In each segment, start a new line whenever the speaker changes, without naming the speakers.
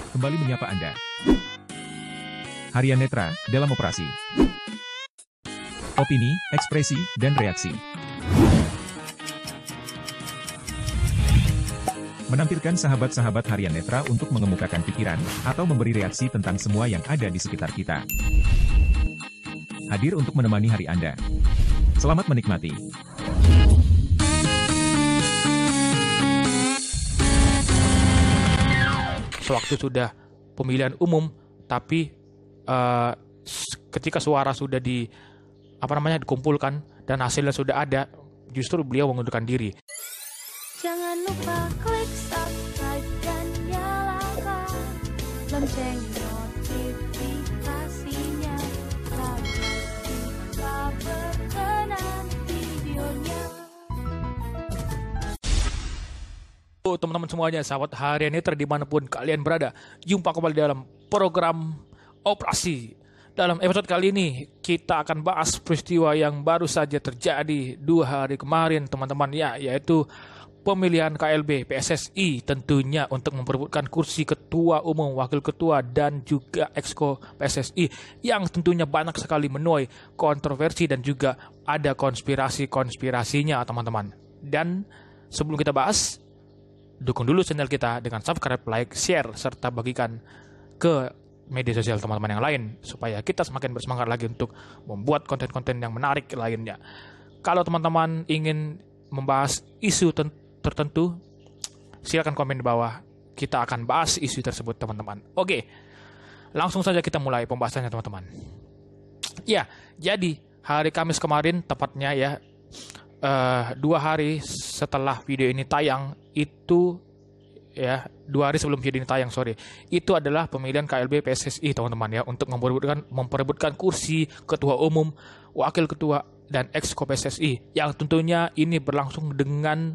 kembali menyapa Anda. Harian Netra, dalam operasi. Opini, ekspresi, dan reaksi. Menampilkan sahabat-sahabat Harian Netra untuk mengemukakan pikiran, atau memberi reaksi tentang semua yang ada di sekitar kita. Hadir untuk menemani hari Anda. Selamat menikmati.
Sewaktu sudah pemilihan umum, tapi ketika suara sudah dikumpulkan dan hasilnya sudah ada, justru beliau mengundurkan diri.
Jangan lupa klik subscribe dan nyalakan lonceng notifikasinya agar kita berkenan videonya.
Teman-teman semuanya, sahabat Harian Netra dimanapun kalian berada, jumpa kembali dalam program Operasi. Dalam episode kali ini kita akan bahas peristiwa yang baru saja terjadi 2 hari kemarin, teman-teman, yaitu pemilihan KLB PSSI tentunya untuk memperebutkan kursi ketua umum, wakil ketua, dan juga exco PSSI yang tentunya banyak sekali menuai kontroversi dan juga ada konspirasinya, teman-teman. Dan sebelum kita bahas, dukung dulu channel kita dengan subscribe, like, share, serta bagikan ke media sosial teman-teman yang lain supaya kita semakin bersemangat lagi untuk membuat konten-konten yang menarik lainnya. Kalau teman-teman ingin membahas isu tertentu, silakan komen di bawah. Kita akan bahas isu tersebut, teman-teman. Oke, langsung saja kita mulai pembahasannya, teman-teman. Ya, jadi hari Kamis kemarin, tepatnya 2 hari setelah video ini tayang, itu 2 hari sebelum video ini tayang, itu adalah pemilihan KLB PSSI, teman-teman, untuk memperebutkan kursi ketua umum, wakil ketua, dan exco PSSI yang tentunya ini berlangsung dengan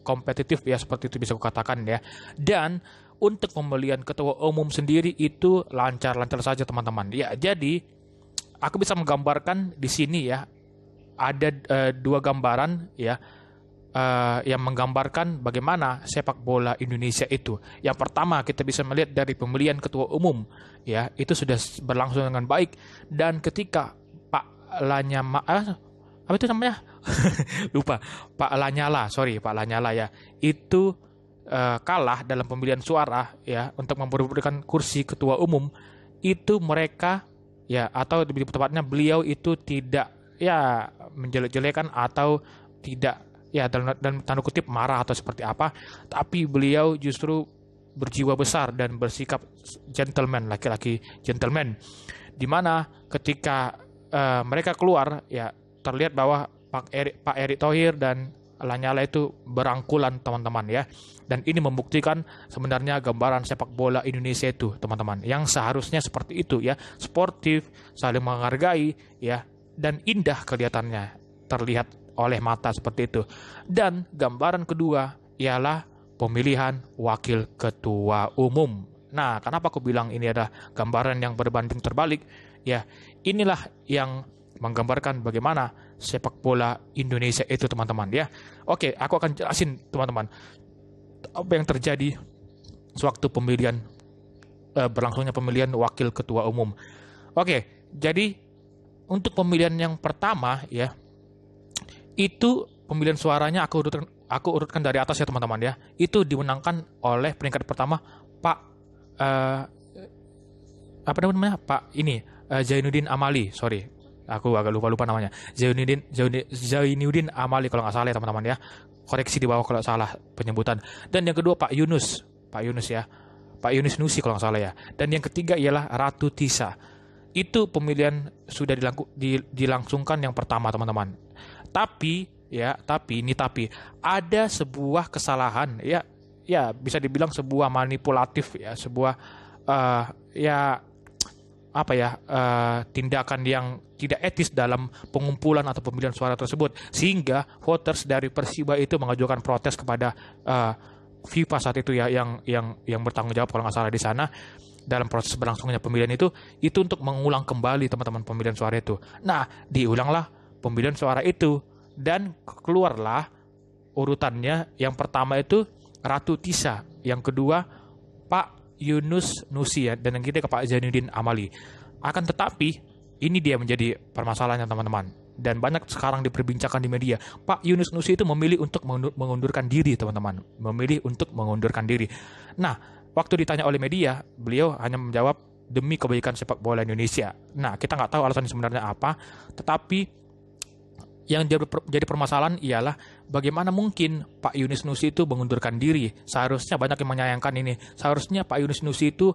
kompetitif seperti itu bisa kukatakan Dan untuk pemilihan ketua umum sendiri itu lancar-lancar saja, teman-teman. Jadi aku bisa menggambarkan di sini ada 2 gambaran yang menggambarkan bagaimana sepak bola Indonesia itu. Yang pertama, kita bisa melihat dari pemilihan ketua umum itu sudah berlangsung dengan baik, dan ketika Pak Lanyala Pak Lanyala itu kalah dalam pemilihan suara untuk memperebutkan kursi ketua umum, itu mereka atau lebih tepatnya beliau itu tidak menjelek-jelekan atau tidak dalam tanda kutip marah atau seperti apa, tapi beliau justru berjiwa besar dan bersikap gentleman, laki-laki gentleman, di mana ketika mereka keluar terlihat bahwa Pak Erick Thohir dan Lanyala itu berangkulan, teman-teman, dan ini membuktikan sebenarnya gambaran sepak bola Indonesia itu, teman-teman, yang seharusnya seperti itu, sportif, saling menghargai, dan indah kelihatannya, terlihat oleh mata seperti itu. Dan gambaran kedua ialah pemilihan wakil ketua umum. Nah, kenapa aku bilang ini adalah gambaran yang berbanding terbalik? Inilah yang menggambarkan bagaimana sepak bola Indonesia itu, teman-teman, Oke, aku akan jelasin, teman-teman, apa yang terjadi sewaktu berlangsungnya pemilihan wakil ketua umum. Oke, jadi untuk pemilihan yang pertama itu pemilihan suaranya aku urutkan dari atas, teman-teman, itu dimenangkan oleh peringkat pertama Pak Zainuddin Amali, aku agak lupa namanya, Zainuddin Amali kalau nggak salah, teman-teman, koreksi di bawah kalau salah penyebutan. Dan yang kedua Pak Yunus Nusi kalau nggak salah, dan yang ketiga ialah Ratu Tisa. Itu pemilihan sudah dilangsungkan yang pertama, teman-teman. Tapi ada sebuah kesalahan, bisa dibilang sebuah manipulatif, sebuah tindakan yang tidak etis dalam pengumpulan atau pemilihan suara tersebut, sehingga voters dari Persiba itu mengajukan protes kepada FIFA saat itu, yang bertanggung jawab kalau nggak salah di sana dalam proses berlangsungnya pemilihan itu untuk mengulang kembali, teman-teman, pemilihan suara itu. Nah, diulanglah pemilihan suara itu dan keluarlah urutannya. Yang pertama itu Ratu Tisa, yang kedua Pak Yunus Nusi ya, dan yang ketiga Pak Zainuddin Amali. Akan tetapi ini dia menjadi permasalahannya teman-teman, dan banyak sekarang diperbincangkan di media. Pak Yunus Nusi itu memilih untuk mengundurkan diri teman-teman, memilih untuk mengundurkan diri. Nah, waktu ditanya oleh media, beliau hanya menjawab demi kebaikan sepak bola Indonesia. Nah, kita nggak tahu alasan sebenarnya apa, tetapi yang jadi permasalahan ialah bagaimana mungkin Pak Yunus Nusi itu mengundurkan diri. Seharusnya banyak yang menyayangkan ini. Seharusnya Pak Yunus Nusi itu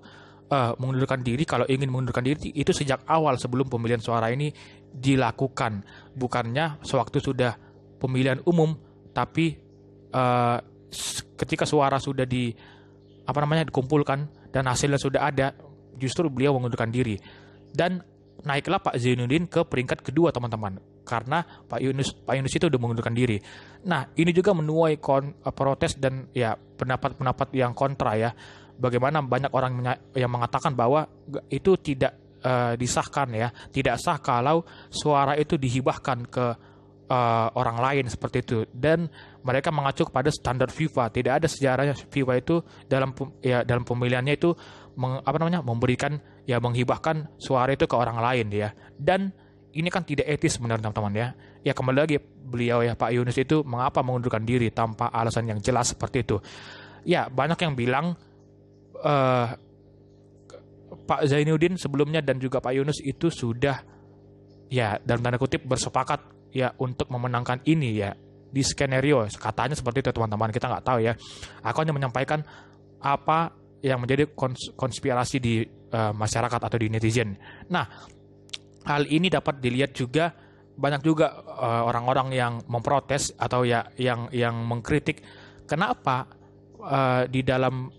mengundurkan diri, kalau ingin mengundurkan diri itu sejak awal sebelum pemilihan suara ini dilakukan. Bukannya sewaktu sudah pemilihan umum, tapi ketika suara sudah dikumpulkan dan hasilnya sudah ada, justru beliau mengundurkan diri. Dan naiklah Pak Zainuddin ke peringkat kedua teman-teman, karena Pak Yunus itu udah mengundurkan diri. Nah, ini juga menuai protes dan ya pendapat-pendapat yang kontra ya. Bagaimana banyak orang yang mengatakan bahwa itu tidak disahkan ya, tidak sah kalau suara itu dihibahkan ke orang lain seperti itu. Dan mereka mengacu kepada standar FIFA. Tidak ada sejarahnya FIFA itu dalam pemilihannya itu memberikan ya, menghibahkan suara itu ke orang lain ya. Dan ini kan tidak etis sebenarnya teman-teman ya. Ya kembali lagi beliau ya, Pak Yunus itu mengapa mengundurkan diri tanpa alasan yang jelas seperti itu. Ya banyak yang bilang Pak Zainuddin sebelumnya dan juga Pak Yunus itu sudah ya dalam tanda kutip bersepakat ya untuk memenangkan ini ya, di skenario katanya seperti itu teman-teman, kita nggak tahu ya. Aku hanya menyampaikan apa yang menjadi konspirasi di masyarakat atau di netizen. Nah, hal ini dapat dilihat juga banyak juga orang-orang yang memprotes atau ya yang mengkritik kenapa di dalam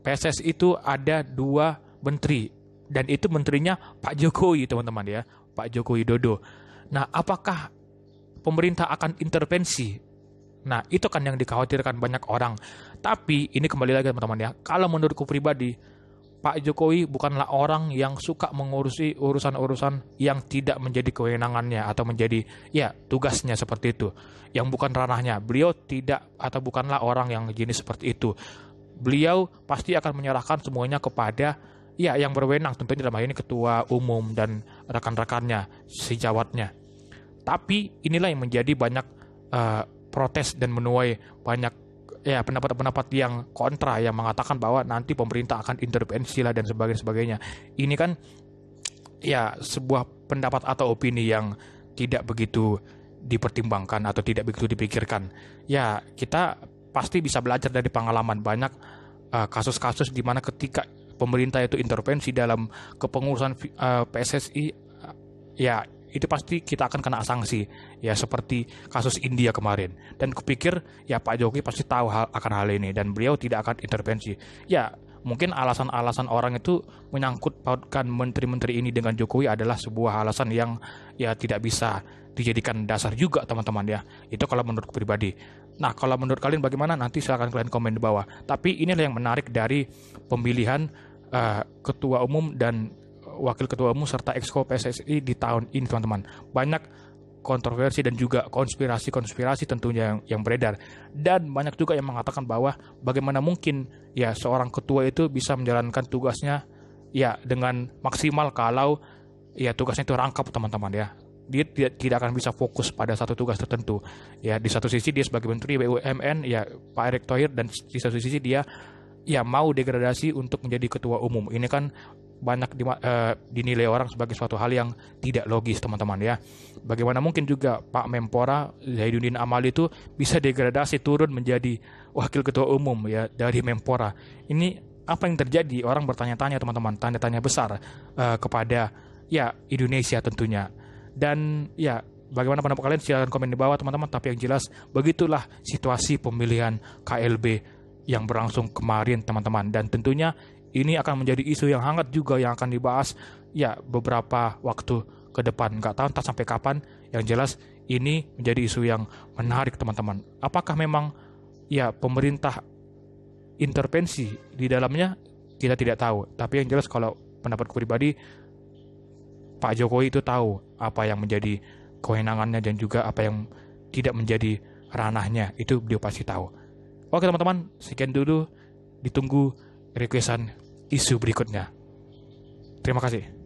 PSS itu ada 2 menteri, dan itu menterinya Pak Jokowi teman-teman ya, Pak Joko Widodo. Nah, apakah pemerintah akan intervensi? Nah, itu kan yang dikhawatirkan banyak orang. Tapi ini kembali lagi teman-teman ya, kalau menurutku pribadi, Pak Jokowi bukanlah orang yang suka mengurusi urusan-urusan yang tidak menjadi kewenangannya atau menjadi ya tugasnya seperti itu, yang bukan ranahnya. Beliau tidak atau bukanlah orang yang jenis seperti itu. Beliau pasti akan menyerahkan semuanya kepada ya yang berwenang, tentunya dalam hal ini ketua umum dan rekan-rekannya, sejawatnya. Tapi inilah yang menjadi banyak protes dan menuai banyak ya pendapat-pendapat yang kontra yang mengatakan bahwa nanti pemerintah akan intervensi lah dan sebagainya. Ini kan ya sebuah pendapat atau opini yang tidak begitu dipertimbangkan atau tidak begitu dipikirkan. Ya kita pasti bisa belajar dari pengalaman banyak kasus-kasus di mana ketika pemerintah itu intervensi dalam kepengurusan PSSI ya itu pasti kita akan kena sanksi ya, seperti kasus India kemarin. Dan kupikir ya Pak Jokowi pasti tahu akan hal ini dan beliau tidak akan intervensi. Ya mungkin alasan-alasan orang itu menyangkut pautkan menteri-menteri ini dengan Jokowi adalah sebuah alasan yang ya tidak bisa dijadikan dasar juga teman-teman ya. Itu kalau menurut pribadi. Nah, kalau menurut kalian bagaimana? Nanti silakan kalian komen di bawah. Tapi inilah yang menarik dari pemilihan ketua umum dan wakil ketua umum serta exco PSSI di tahun ini teman-teman. Banyak kontroversi dan juga konspirasi tentunya yang beredar. Dan banyak juga yang mengatakan bahwa bagaimana mungkin ya seorang ketua itu bisa menjalankan tugasnya ya dengan maksimal kalau ya tugasnya itu rangkap teman-teman ya. Dia tidak akan bisa fokus pada satu tugas tertentu. Ya di satu sisi dia sebagai menteri BUMN ya Pak Erick Thohir, dan di satu sisi dia ya mau degradasi untuk menjadi ketua umum. Ini kan banyak dinilai orang sebagai suatu hal yang tidak logis teman-teman ya. Bagaimana mungkin juga Pak Menpora Zainuddin Amali itu bisa degradasi turun menjadi wakil ketua umum ya dari Menpora. Ini apa yang terjadi? Orang bertanya-tanya teman-teman, tanya-tanya besar kepada ya Indonesia tentunya. Dan ya bagaimana pendapat kalian? Silahkan komen di bawah teman-teman. Tapi yang jelas begitulah situasi pemilihan KLB yang berlangsung kemarin teman-teman. Dan tentunya ini akan menjadi isu yang hangat juga yang akan dibahas ya beberapa waktu ke depan. Nggak tahu entah sampai kapan. Yang jelas ini menjadi isu yang menarik teman-teman. Apakah memang ya pemerintah intervensi di dalamnya? Kita tidak tahu. Tapi yang jelas kalau pendapatku pribadi, Pak Jokowi itu tahu apa yang menjadi kewenangannya dan juga apa yang tidak menjadi ranahnya. Itu beliau pasti tahu. Oke teman-teman, sekian dulu. Ditunggu requestan isu berikutnya. Terima kasih.